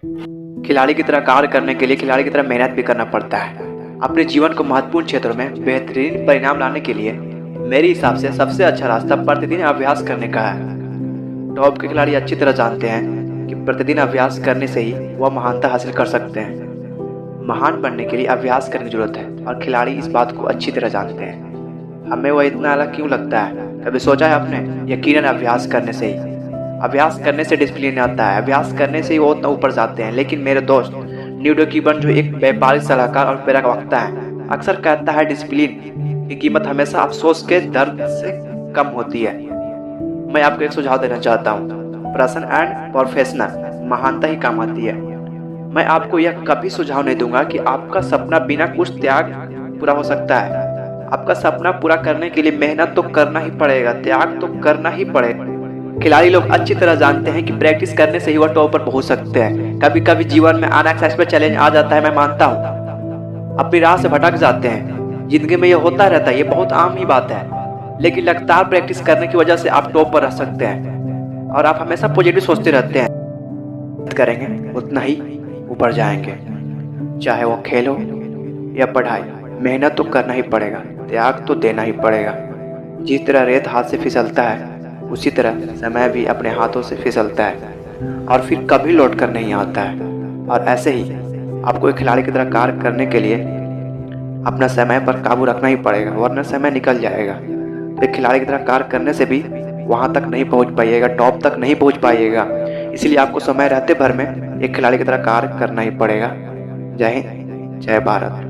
खिलाड़ी की तरह कार्य करने के लिए खिलाड़ी की तरह मेहनत भी करना पड़ता है। अपने जीवन को महत्वपूर्ण क्षेत्रों में बेहतरीन परिणाम लाने के लिए मेरे हिसाब से सबसे अच्छा रास्ता प्रतिदिन अभ्यास करने का है। टॉप के खिलाड़ी अच्छी तरह जानते हैं कि प्रतिदिन अभ्यास करने से ही वह महानता हासिल कर सकते हैं। महान बनने के लिए अभ्यास करने की जरूरत है और खिलाड़ी इस बात को अच्छी तरह जानते हैं। हमें वह इतना अलग क्यों लगता है, कभी सोचा है आपने? यकीनन अभ्यास करने से ही। अभ्यास करने से डिसिप्लिन आता है, अभ्यास करने से ही वो उतना ऊपर जाते हैं। लेकिन मेरे दोस्त, न्यूडो कीबन जो एक व्यापारिक सलाहकार और प्रवक्ता है, अक्सर कहता है डिसिप्लिन की कीमत हमेशा अफसोस के दर्द से कम होती है। मैं आपको एक सुझाव देना चाहता हूँ, पर्सन एंड प्रोफेशनल महानता ही काम आती है। मैं आपको यह कभी सुझाव नहीं दूंगा कि आपका सपना बिना कुछ त्याग पूरा हो सकता है। आपका सपना पूरा करने के लिए मेहनत तो करना ही पड़ेगा, त्याग तो करना ही पड़ेगा। खिलाड़ी लोग अच्छी तरह जानते हैं कि प्रैक्टिस करने से ही वह टॉप पर पहुंच सकते हैं। कभी कभी जीवन में अनएक्सपेक्टेड चैलेंज आ जाता है, मैं मानता हूँ। अपनी राह से भटक जाते हैं, जिंदगी में यह होता रहता है, ये बहुत आम ही बात है। लेकिन लगातार प्रैक्टिस करने की वजह से आप टॉप पर रह सकते हैं और आप हमेशा पॉजिटिव सोचते रहते हैं। करेंगे उतना ही ऊपर जाएंगे, चाहे वो खेल हो या पढ़ाई। मेहनत तो करना ही पड़ेगा, त्याग तो देना ही पड़ेगा। जिस तरह रेत हाथ से फिसलता है, उसी तरह समय भी अपने हाथों से फिसलता है और फिर कभी लौट कर नहीं आता है। और ऐसे ही आपको एक खिलाड़ी की तरह कार्य करने के लिए अपना समय पर काबू रखना ही पड़ेगा, वरना समय निकल जाएगा। तो एक खिलाड़ी की तरह कार्य करने से भी वहाँ तक नहीं पहुँच पाइएगा, टॉप तक नहीं पहुँच पाइएगा। इसलिए आपको समय रहते भर में एक खिलाड़ी की तरह कार्य करना ही पड़ेगा। जय हिंद, जय भारत।